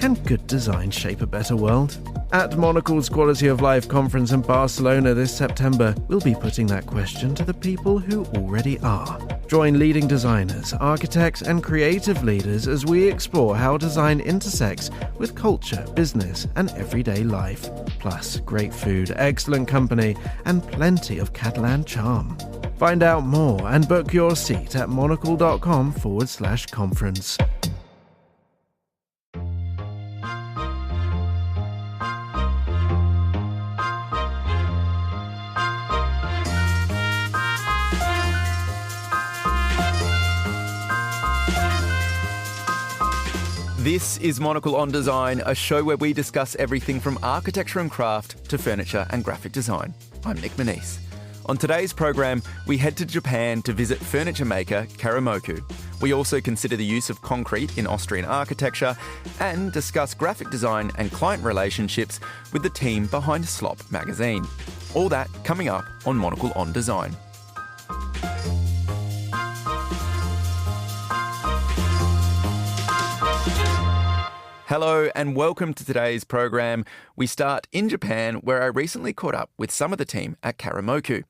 Can good design shape a better world? At Monocle's Quality of Life conference in Barcelona this September, we'll be putting that question to the people who already are. Join leading designers, architects, and creative leaders as we explore how design intersects with culture, business, and everyday life. Plus, great food, excellent company, and plenty of Catalan charm. Find out more and book your seat at monocle.com/conference. This is Monocle on Design, a show where we discuss everything from architecture and craft to furniture and graphic design. I'm Nick Manise. On today's program, we head to Japan to visit furniture maker Karimoku. We also consider the use of concrete in Austrian architecture and discuss graphic design and client relationships with the team behind Slop Magazine. All that coming up on Monocle on Design. Hello and welcome to today's program. We start in Japan, where I recently caught up with some of the team at Karimoku.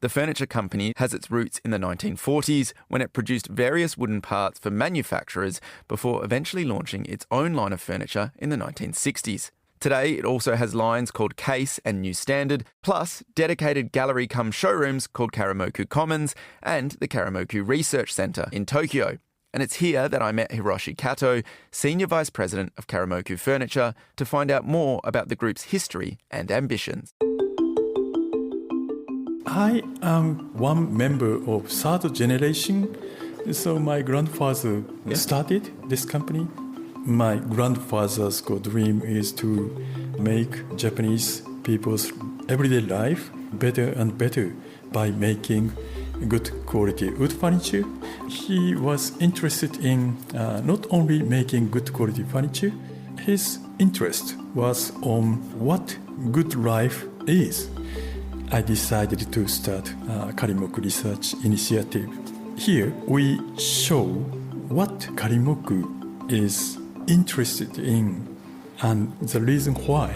The furniture company has its roots in the 1940s when it produced various wooden parts for manufacturers before eventually launching its own line of furniture in the 1960s. Today, it also has lines called Case and New Standard, plus dedicated gallery-cum-showrooms called Karimoku Commons and the Karimoku Research Centre in Tokyo. And it's here that I met Hiroshi Kato, Senior Vice President of Karimoku Furniture, to find out more about the group's history and ambitions. I am one member of third generation. So my grandfather started this company. My grandfather's dream is to make Japanese people's everyday life better and better by making good quality wood furniture. He was interested in not only making good quality furniture, his interest was on what good life is. I decided to start Karimoku Research Initiative. Here we show what Karimoku is interested in and the reason why,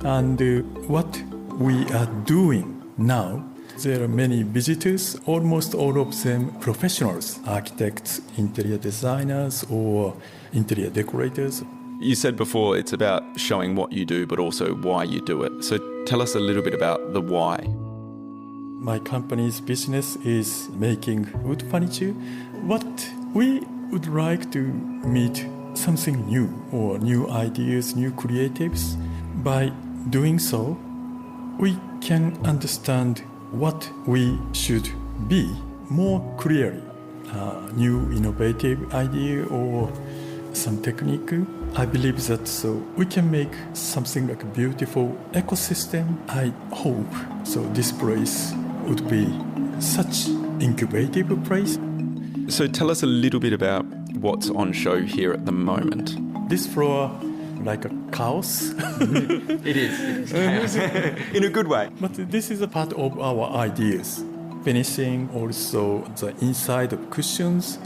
and what we are doing now. There are many visitors, almost all of them professionals, architects, interior designers, or interior decorators. You said before it's about showing what you do, but also why you do it. So tell us a little bit about the why. My company's business is making wood furniture. What we would like to meet something new, or new ideas, new creatives. By doing so, we can understand what we should be more clearly. New innovative idea or some technique. I believe that so we can make something like a beautiful ecosystem. I hope so this place would be such incubative place. So tell us a little bit about what's on show here at the moment. This floor like a chaos. It is chaos. In a good way. But this is a part of our ideas. Finishing also the inside of cushions,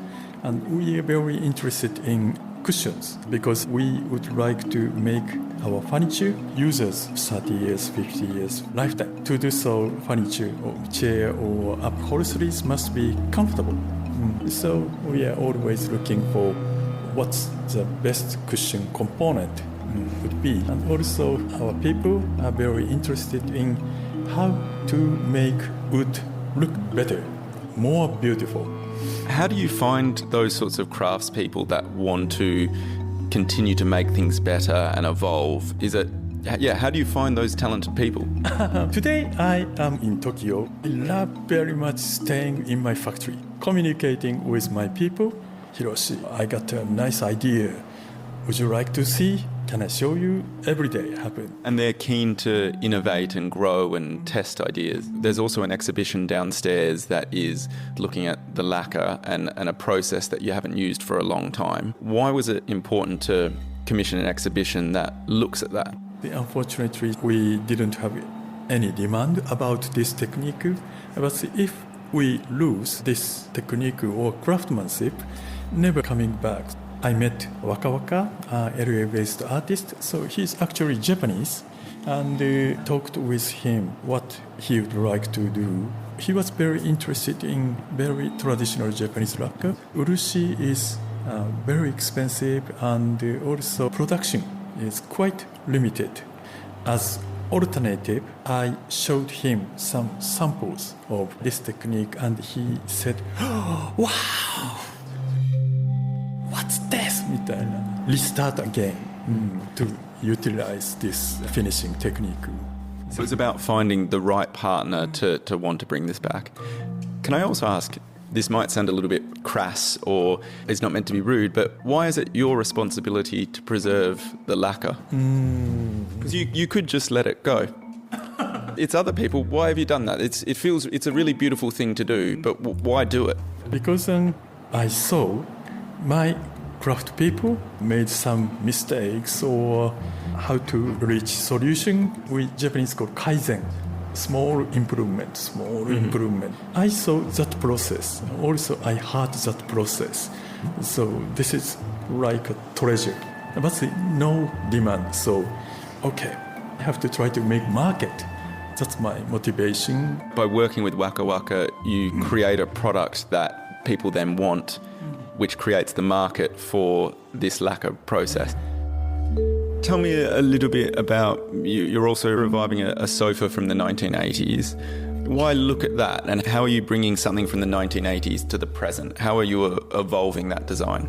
and we are very interested in cushions because we would like to make our furniture users 30 years, 50 years lifetime. To do so, furniture or chair or upholsteries must be comfortable. So we are always looking for what's the best cushion component would be. And also our people are very interested in how to make wood look better, more beautiful. How do you find those sorts of craftspeople that want to continue to make things better and evolve? How do you find those talented people? Today I am in Tokyo. I love very much staying in my factory, communicating with my people. Hiroshi, I got a nice idea. Would you like to see? Can I show you? Every day happen. And they're keen to innovate and grow and test ideas. There's also an exhibition downstairs that is looking at the lacquer and a process that you haven't used for a long time. Why was it important to commission an exhibition that looks at that? Unfortunately, we didn't have any demand about this technique. But if we lose this technique or craftsmanship, never coming back. I met Waka Waka, LA-based artist. So he's actually Japanese, and talked with him what he would like to do. He was very interested in very traditional Japanese lacquer. Urushi is very expensive, and also production is quite limited. As alternative, I showed him some samples of this technique, and he said, oh, "Wow, what's this?" みたいな restart again to utilize this finishing technique. So it's about finding the right partner to want to bring this back. Can I also ask, this might sound a little bit crass or is not meant to be rude, but why is it your responsibility to preserve the lacquer? Because you could just let it go. It's other people. Why have you done that? It's a really beautiful thing to do, but why do it? Because I saw my craft people made some mistakes or how to reach solution. We Japanese call kaizen. Small improvement. I saw that process. Also, I heard that process. So this is like a treasure. But no demand. So, okay, I have to try to make market. That's my motivation. By working with Waka Waka, you create a product that people then want, which creates the market for this lacquer process. Tell me a little bit about, you're also reviving a sofa from the 1980s. Why look at that, and how are you bringing something from the 1980s to the present? How are you evolving that design?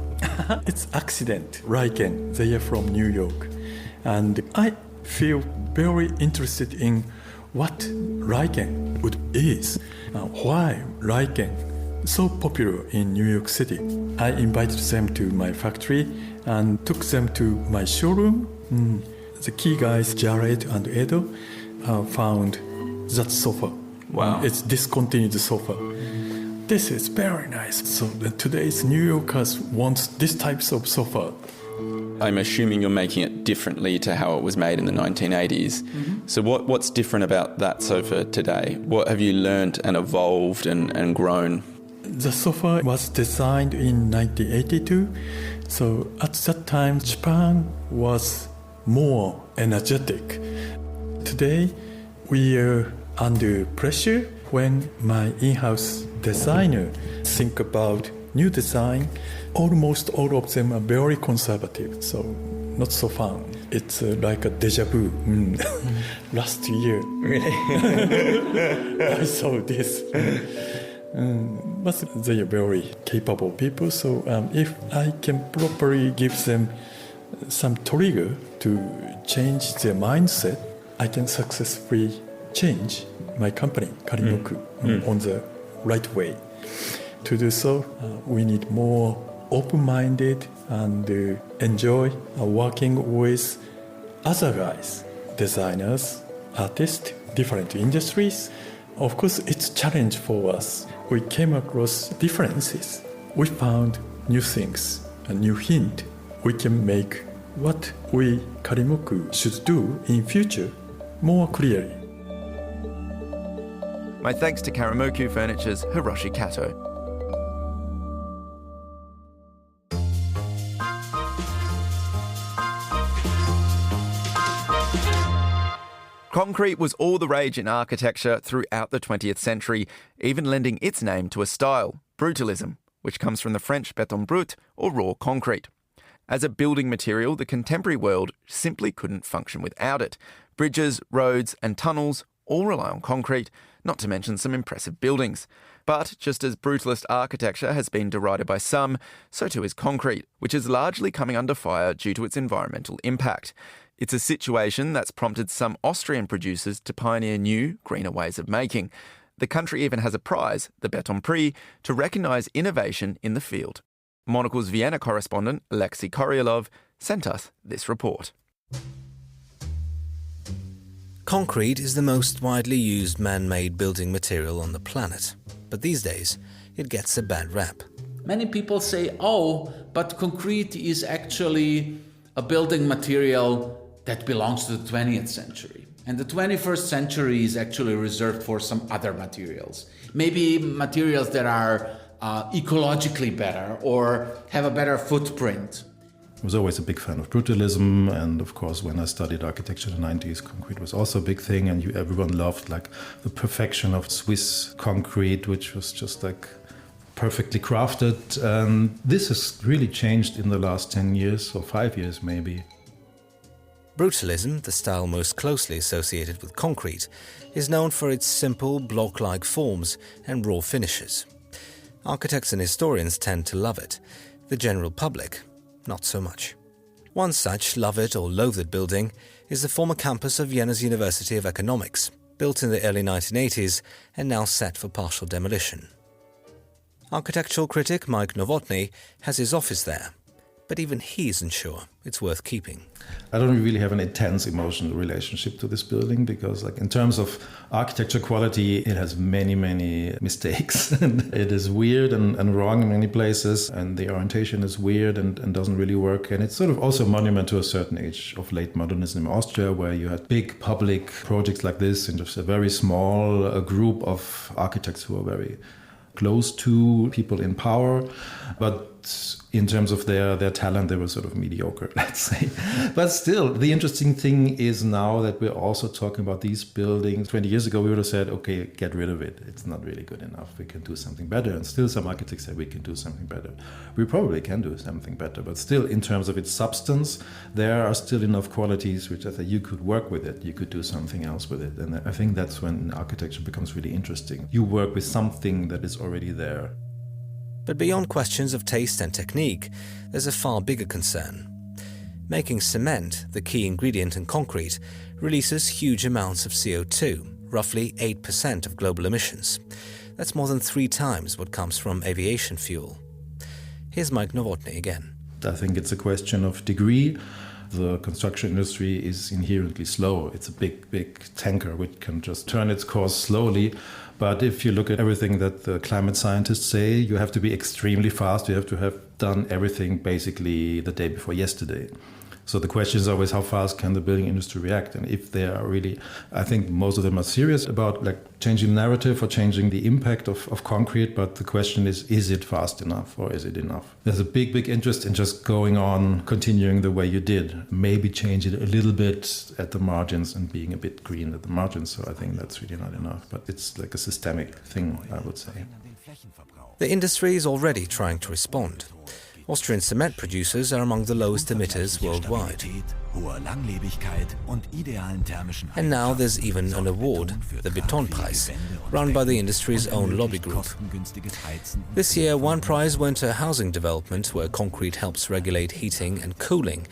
It's accident. Riken, they are from New York. And I feel very interested in what Riken is. Why Riken so popular in New York City. I invited them to my factory and took them to my showroom. The key guys, Jared and Edo, found that sofa. Wow. It's discontinued sofa. This is very nice. So today's New Yorkers want these types of sofa. I'm assuming you're making it differently to how it was made in the 1980s. So what's different about that sofa today? What have you learned and evolved and grown? The sofa was designed in 1982. So at that time, Japan was more energetic. Today, we are under pressure when my in-house designer think about new design. Almost all of them are very conservative, so not so fun. It's like a deja vu. Last year, really, I saw this. But they are very capable people, so if I can properly give them some trigger to change their mindset, I can successfully change my company, Karimoku, on the right way. To do so, we need more open-minded and enjoy working with other guys, designers, artists, different industries. Of course, it's a challenge for us. We came across differences. We found new things, a new hint. We can make what we, Karimoku, should do in future more clearly. My thanks to Karimoku Furniture's Hiroshi Kato. Concrete was all the rage in architecture throughout the 20th century, even lending its name to a style, brutalism, which comes from the French béton brut, or raw concrete. As a building material, the contemporary world simply couldn't function without it. Bridges, roads and tunnels all rely on concrete, not to mention some impressive buildings. But just as brutalist architecture has been derided by some, so too is concrete, which is largely coming under fire due to its environmental impact. It's a situation that's prompted some Austrian producers to pioneer new, greener ways of making. The country even has a prize, the Béton Prix, to recognise innovation in the field. Monocle's Vienna correspondent, Alexei Koryalov, sent us this report. Concrete is the most widely used man-made building material on the planet, but these days it gets a bad rap. Many people say, oh, but concrete is actually a building material that belongs to the 20th century. And the 21st century is actually reserved for some other materials. Maybe materials that are ecologically better or have a better footprint. I was always a big fan of brutalism, and of course when I studied architecture in the 90s, concrete was also a big thing, and everyone loved like the perfection of Swiss concrete, which was just like perfectly crafted. And this has really changed in the last 10 years or 5 years maybe. Brutalism, the style most closely associated with concrete, is known for its simple block-like forms and raw finishes. Architects and historians tend to love it. The general public, not so much. One such love it or loathe it building is the former campus of Vienna's University of Economics, built in the early 1980s and now set for partial demolition. Architectural critic Mike Novotny has his office there, but even he isn't sure it's worth keeping. I don't really have an intense emotional relationship to this building because, like, in terms of architecture quality, it has many mistakes. And it is weird and wrong in many places, and the orientation is weird and doesn't really work. And it's sort of also a monument to a certain age of late modernism in Austria, where you had big public projects like this and just a very small group of architects who are very close to people in power, but in terms of their talent, they were sort of mediocre, let's say. But still, the interesting thing is now that we're also talking about these buildings. 20 years ago, we would have said, okay, get rid of it. It's not really good enough. We can do something better. And still some architects say we can do something better. We probably can do something better. But still, in terms of its substance, there are still enough qualities which I think you could work with it. You could do something else with it. And I think that's when architecture becomes really interesting. You work with something that is already there. But beyond questions of taste and technique, there's a far bigger concern. Making cement, the key ingredient in concrete, releases huge amounts of CO2, roughly 8% of global emissions. That's more than 3 times what comes from aviation fuel. Here's Mike Novotny again. I think it's a question of degree. The construction industry is inherently slow. It's a big tanker which can just turn its course slowly. But if you look at everything that the climate scientists say, you have to be extremely fast. You have to have done everything basically the day before yesterday. So the question is always, how fast can the building industry react? And if they are really, I think most of them are serious about like changing the narrative or changing the impact of concrete. But the question is it fast enough or is it enough? There's a big interest in just going on, continuing the way you did. Maybe change it a little bit at the margins and being a bit green at the margins. So I think that's really not enough. But it's like a systemic thing, I would say. The industry is already trying to respond. Austrian cement producers are among the lowest emitters worldwide. And now there's even an award, the Betonpreis, run by the industry's own lobby group. This year, one prize went to a housing development where concrete helps regulate heating and cooling,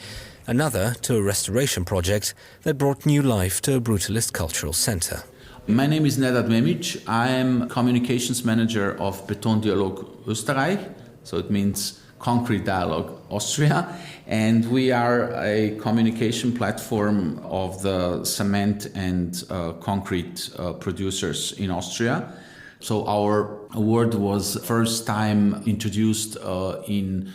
another to a restoration project that brought new life to a brutalist cultural center. My name is Nedad Memic. I am communications manager of Betondialog Österreich, so it means Concrete Dialogue Austria, and we are a communication platform of the cement and concrete producers in Austria. So our award was first time introduced in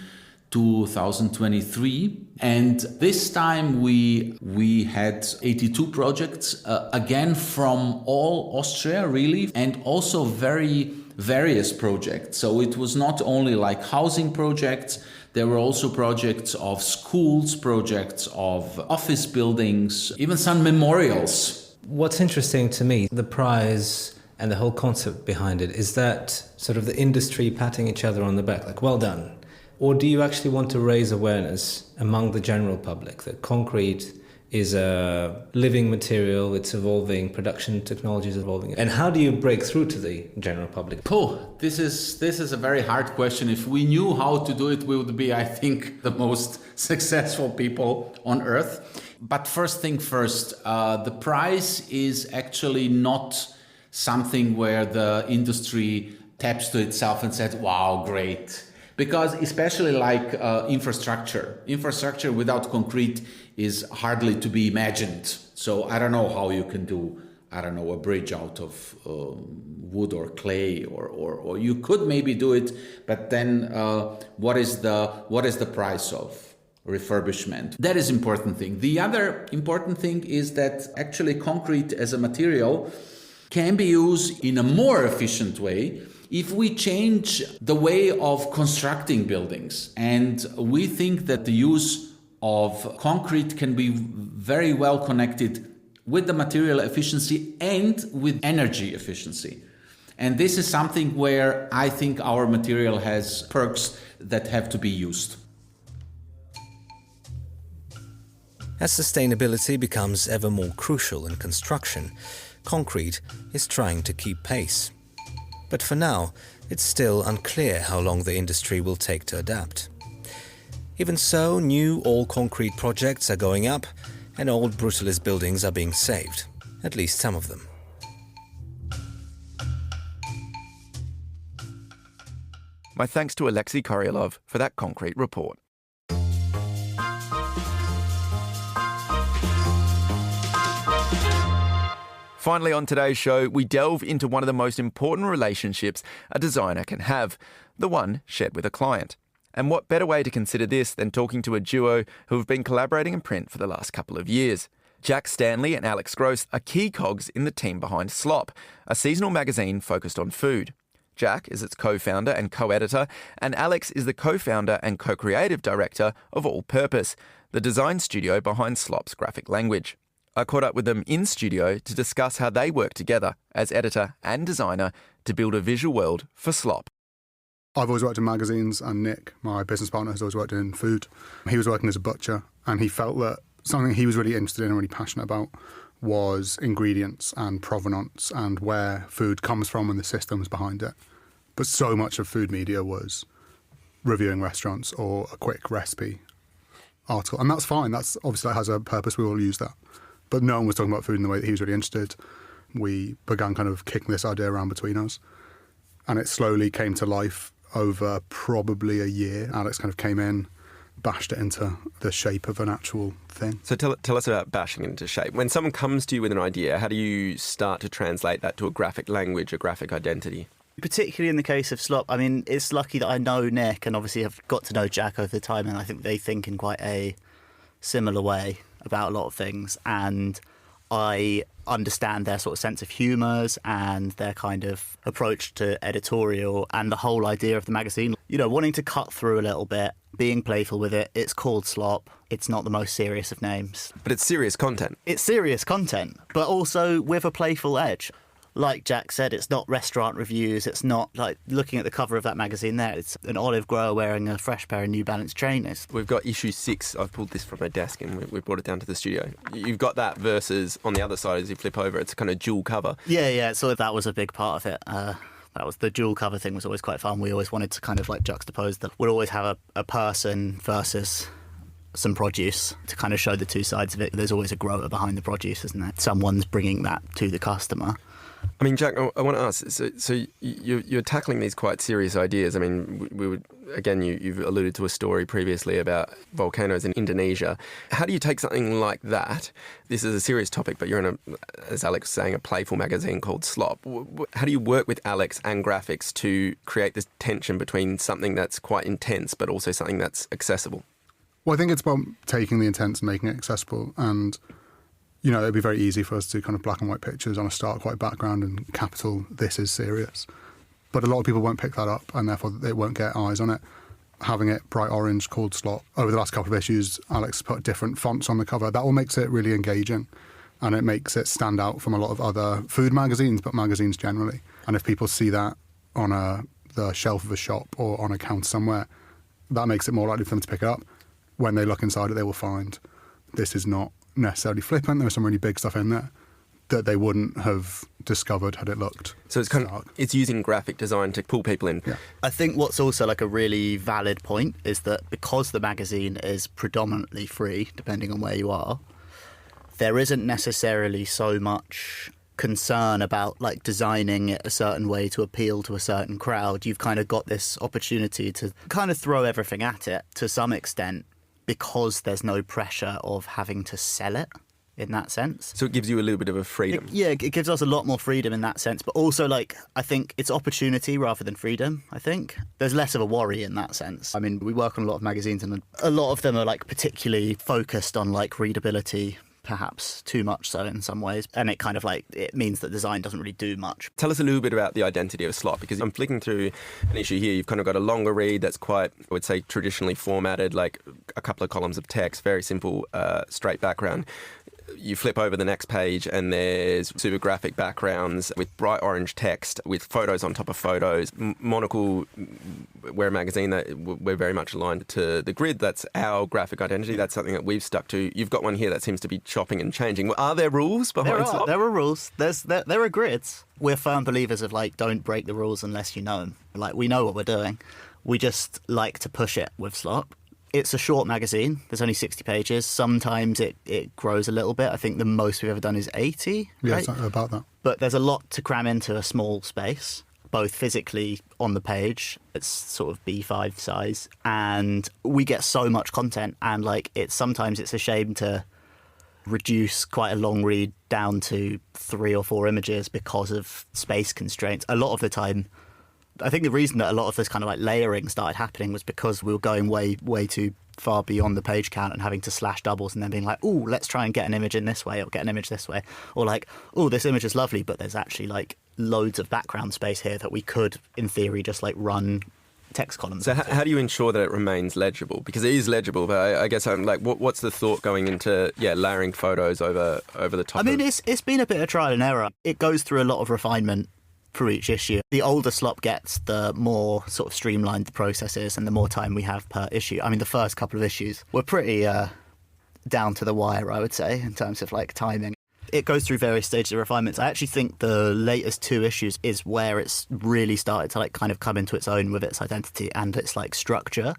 2023, and this time we had 82 projects, again from all Austria really, and also very various projects. So it was not only like housing projects, there were also projects of schools, projects of office buildings, even some memorials. What's interesting to me, the prize and the whole concept behind it, is that sort of the industry patting each other on the back, like, well done. Or do you actually want to raise awareness among the general public that concrete is a living material, it's evolving, production technology is evolving? And how do you break through to the general public? This is a very hard question. If we knew how to do it, we would be, I think, the most successful people on earth. But first thing first, the prize is actually not something where the industry taps to itself and says, wow, great. Because especially like infrastructure without concrete is hardly to be imagined. So I don't know how you can do, a bridge out of wood or clay, or you could maybe do it, but then what is the price of refurbishment? That is important thing. The other important thing is that actually concrete as a material can be used in a more efficient way if we change the way of constructing buildings, and we think that the use of concrete can be very well connected with the material efficiency and with energy efficiency. And this is something where I think our material has perks that have to be used. As sustainability becomes ever more crucial in construction, concrete is trying to keep pace. But for now, it's still unclear how long the industry will take to adapt. Even so, new all-concrete projects are going up and old brutalist buildings are being saved, at least some of them. My thanks to Alexei Koryalov for that concrete report. Finally, on today's show, we delve into one of the most important relationships a designer can have, the one shared with a client. And what better way to consider this than talking to a duo who have been collaborating in print for the last couple of years. Jack Stanley and Alex Gross are key cogs in the team behind Slop, a seasonal magazine focused on food. Jack is its co-founder and co-editor, and Alex is the co-founder and co-creative director of All Purpose, the design studio behind Slop's graphic language. I caught up with them in studio to discuss how they work together as editor and designer to build a visual world for Slop. I've always worked in magazines, and Nick, my business partner, has always worked in food. He was working as a butcher, and he felt that something he was really interested in and really passionate about was ingredients and provenance and where food comes from and the systems behind it. But so much of food media was reviewing restaurants or a quick recipe article. And that's fine. That's obviously that has a purpose. We all use that. But no one was talking about food in the way that he was really interested. We began kind of kicking this idea around between us. And it slowly came to life over probably a year. Alex kind of came in, bashed it into the shape of an actual thing. So tell us about bashing it into shape. When someone comes to you with an idea, how do you start to translate that to a graphic language, a graphic identity? Particularly in the case of Slop, I mean, it's lucky that I know Nick and obviously have got to know Jack over the time, and I think they think in quite a similar way about a lot of things, and I understand their sort of sense of humours and their kind of approach to editorial and the whole idea of the magazine. You know, wanting to cut through a little bit, being playful with it. It's called Slop. It's not the most serious of names. But it's serious content. It's serious content, but also with a playful edge. Like Jack said, it's not restaurant reviews. It's not like looking at the cover of that magazine there. It's an olive grower wearing a fresh pair of New Balance trainers. We've got issue 6. I've pulled this from my desk and we brought it down to the studio. You've got that versus on the other side as you flip over, it's a kind of dual cover. Yeah. So that was a big part of it. That was the dual cover thing was always quite fun. We always wanted to kind of like juxtapose that. We'd always have a person versus some produce to kind of show the two sides of it. There's always a grower behind the produce, isn't there? Someone's bringing that to the customer. I mean, Jack, I want to ask, so you're tackling these quite serious ideas. I mean, you've alluded to a story previously about volcanoes in Indonesia. How do you take something like that? This is a serious topic, but you're in as Alex was saying, a playful magazine called Slop. How do you work with Alex and graphics to create this tension between something that's quite intense, but also something that's accessible? Well, I think it's about taking the intense and making it accessible. And you know, it'd be very easy for us to kind of black and white pictures on a stark white background and capital, this is serious. But a lot of people won't pick that up and therefore they won't get eyes on it. Having it bright orange called Slop. Over the last couple of issues, Alex put different fonts on the cover. That all makes it really engaging and it makes it stand out from a lot of other food magazines, but magazines generally. And if people see that on the shelf of a shop or on a counter somewhere, that makes it more likely for them to pick it up. When they look inside it, they will find this is not necessarily flippant. There's some really big stuff in there that they wouldn't have discovered had it looked so it's kind of it's using graphic design to pull people in. Yeah. I think what's also like a really valid point is that because the magazine is predominantly free, depending on where you are, there isn't necessarily so much concern about like designing it a certain way to appeal to a certain crowd. You've kind of got this opportunity to kind of throw everything at it to some extent, because there's no pressure of having to sell it in that sense. So it gives you a little bit of a freedom. It gives us a lot more freedom in that sense, but also like I think it's opportunity rather than freedom. I think there's less of a worry in that sense. I mean, we work on a lot of magazines and a lot of them are like particularly focused on like readability, perhaps too much so in some ways. And it kind of like, it means that design doesn't really do much. Tell us a little bit about the identity of Slop, because I'm flicking through an issue here. You've kind of got a longer read that's quite, I would say, traditionally formatted, like a couple of columns of text, very simple, straight background. You flip over the next page and there's super graphic backgrounds with bright orange text with photos on top of photos. Monocle, we're a magazine that we're very much aligned to the grid. That's our graphic identity. That's something that we've stuck to. You've got one here that seems to be chopping and changing. Are there rules behind Slop? There are rules. There are grids. We're firm believers of like, don't break the rules unless you know them. Like, we know what we're doing. We just like to push it with Slop. It's a short magazine. There's only 60 pages. Sometimes it grows a little bit. I think the most we've ever done is 80. Yeah, right? something about that. But there's a lot to cram into a small space, both physically on the page. It's sort of B5 size. And we get so much content. And like, sometimes it's a shame to reduce quite a long read down to 3 or 4 images because of space constraints. A lot of the time, I think the reason that a lot of this kind of like layering started happening was because we were going way too far beyond the page count and having to slash doubles and then being like, ooh, let's try and get an image in this way or get an image this way. Or like, oh, this image is lovely, but there's actually like loads of background space here that we could, in theory, just like run text columns. So how do you ensure that it remains legible? Because it is legible, but I guess I'm like, what's the thought going into layering photos over the top? I mean, it's been a bit of trial and error. It goes through a lot of refinement for each issue. The older Slop gets, the more sort of streamlined the process is and the more time we have per issue. I mean, the first couple of issues were pretty down to the wire, I would say, in terms of like timing. It goes through various stages of refinements. I actually think the latest 2 issues is where it's really started to like kind of come into its own with its identity and its like structure.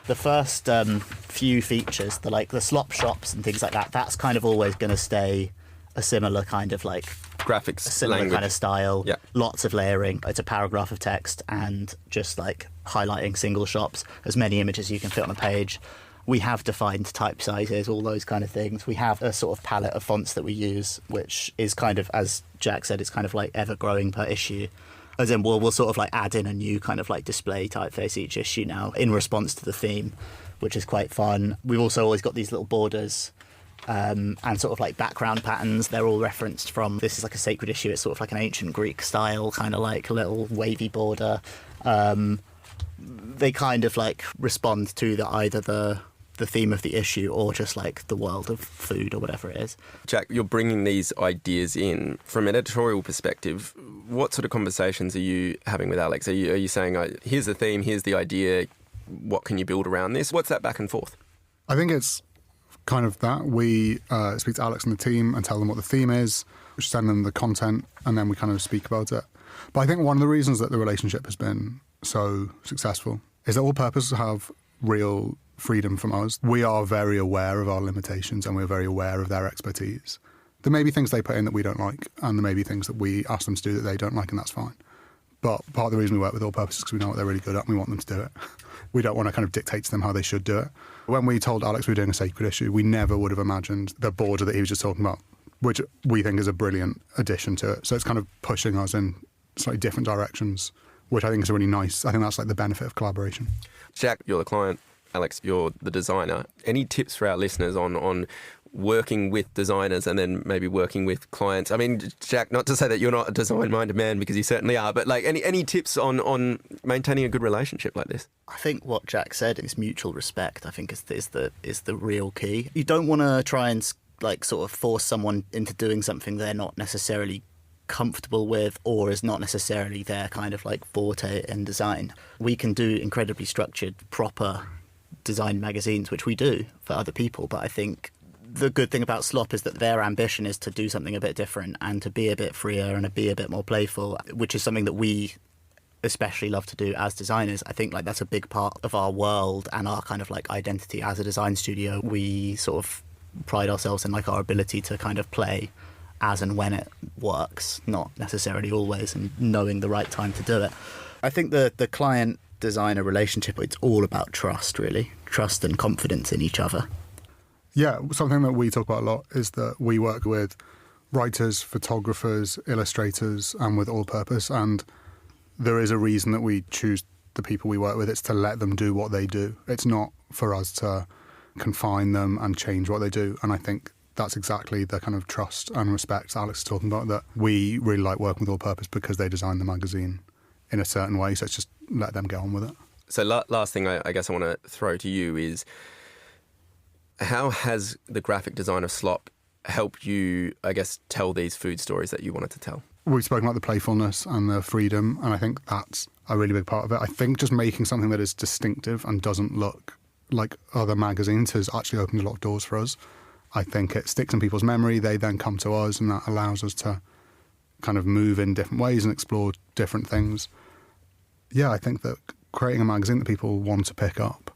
The first few features, the Slop shops and things like that, that's kind of always going to stay a similar kind of like graphics, a similar language. kind of style. Yeah. Lots of layering. It's a paragraph of text and just like highlighting single shops, as many images as you can fit on a page. We have defined type sizes, all those kind of things. We have a sort of palette of fonts that we use, which is kind of, as Jack said, it's kind of like ever growing per issue. As in, we'll sort of like add in a new kind of like display typeface each issue now in response to the theme, which is quite fun. We've also always got these little borders and sort of like background patterns. They're all referenced from, this is like a sacred issue. It's sort of like an ancient Greek style, kind of like little wavy border. They kind of like respond to either the theme of the issue or just like the world of food or whatever it is. Jack, you're bringing these ideas in from an editorial perspective. What sort of conversations are you having with Alex? Are you saying, here's the theme, here's the idea, what can you build around this? What's that back and forth? I think it's kind of that. We speak to Alex and the team and tell them what the theme is, which send them the content, and then we kind of speak about it. But I think one of the reasons that the relationship has been so successful is that All Purpose have real freedom from us. We are very aware of our limitations and we're very aware of their expertise. There may be things they put in that we don't like, and there may be things that we ask them to do that they don't like, and that's fine. But part of the reason we work with All Purpose is because we know what they're really good at and we want them to do it. We don't want to kind of dictate to them how they should do it. When we told Alex we were doing a sacred issue, we never would have imagined the border that he was just talking about, which we think is a brilliant addition to it. So it's kind of pushing us in slightly different directions, which I think is really nice. I think that's like the benefit of collaboration. Jack, you're the client. Alex, you're the designer. Any tips for our listeners on working with designers and then maybe working with clients? I mean, Jack, not to say that you're not a design-minded man, because you certainly are, but like any tips on maintaining a good relationship like this? I think what Jack said is mutual respect. I think is the real key. You don't want to try and like sort of force someone into doing something they're not necessarily comfortable with or is not necessarily their kind of like forte in design. We can do incredibly structured, proper design magazines, which we do for other people, but I think the good thing about Slop is that their ambition is to do something a bit different and to be a bit freer and to be a bit more playful, which is something that we especially love to do as designers. I think like that's a big part of our world and our kind of like identity as a design studio. We sort of pride ourselves in like our ability to kind of play as and when it works, not necessarily always, and knowing the right time to do it. I think the client designer relationship, it's all about trust, really. Trust and confidence in each other. Yeah, something that we talk about a lot is that we work with writers, photographers, illustrators, and with All Purpose, and there is a reason that we choose the people we work with. It's to let them do what they do. It's not for us to confine them and change what they do, and I think that's exactly the kind of trust and respect Alex is talking about, that we really like working with All Purpose because they designed the magazine in a certain way, so it's just let them get on with it. So last thing I guess I want to throw to you is, how has the graphic design of Slop helped you, I guess, tell these food stories that you wanted to tell? We've spoken about the playfulness and the freedom, and I think that's a really big part of it. I think just making something that is distinctive and doesn't look like other magazines has actually opened a lot of doors for us. I think it sticks in people's memory. They then come to us, and that allows us to kind of move in different ways and explore different things. Yeah, I think that creating a magazine that people want to pick up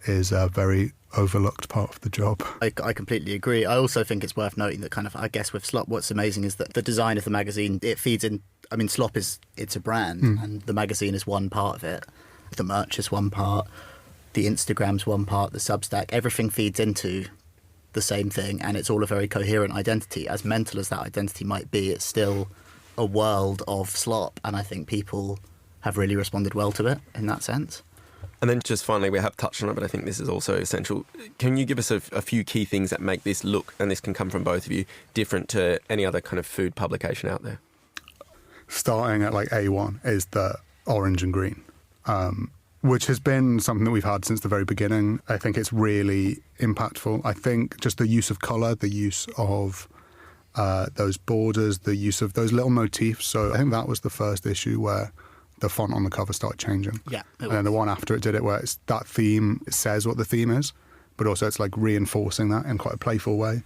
is a very overlooked part of the job. I completely agree. I also think it's worth noting that kind of, I guess with Slop, what's amazing is that the design of the magazine, it feeds in. I mean, Slop it's a brand, and the magazine is one part of it. The merch is one part. The Instagram's one part. The Substack, everything feeds into the same thing, and it's all a very coherent identity. As mental as that identity might be, it's still a world of Slop, and I think people have really responded well to it in that sense. And then just finally, we have touched on it, but I think this is also essential. Can you give us a few key things that make this look, and this can come from both of you, different to any other kind of food publication out there? Starting at like A1 is the orange and green, which has been something that we've had since the very beginning. I think it's really impactful. I think just the use of colour, the use of those borders, the use of those little motifs. So I think that was the first issue where the font on the cover started changing. Yeah. And then the one after it did it where it's that theme, it says what the theme is, but also it's like reinforcing that in quite a playful way.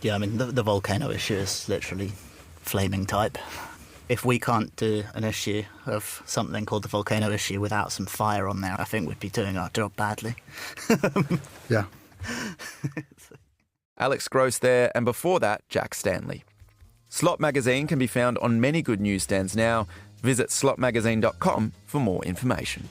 Yeah, I mean, the volcano issue is literally flaming type. If we can't do an issue of something called the volcano issue without some fire on there, I think we'd be doing our job badly. Yeah. Alex Gross there, and before that, Jack Stanley. Slop Magazine can be found on many good newsstands now. Visit slopmagazine.com for more information.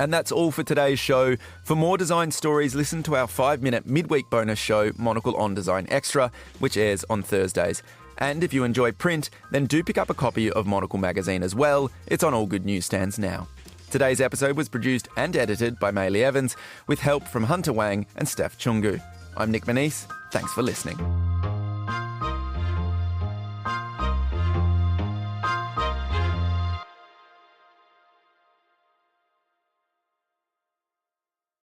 And that's all for today's show. For more design stories, listen to our 5-minute midweek bonus show, Monocle on Design Extra, which airs on Thursdays. And if you enjoy print, then do pick up a copy of Monocle Magazine as well. It's on all good newsstands now. Today's episode was produced and edited by Maylee Evans, with help from Hunter Wang and Steph Chungu. I'm Nick Manise. Thanks for listening.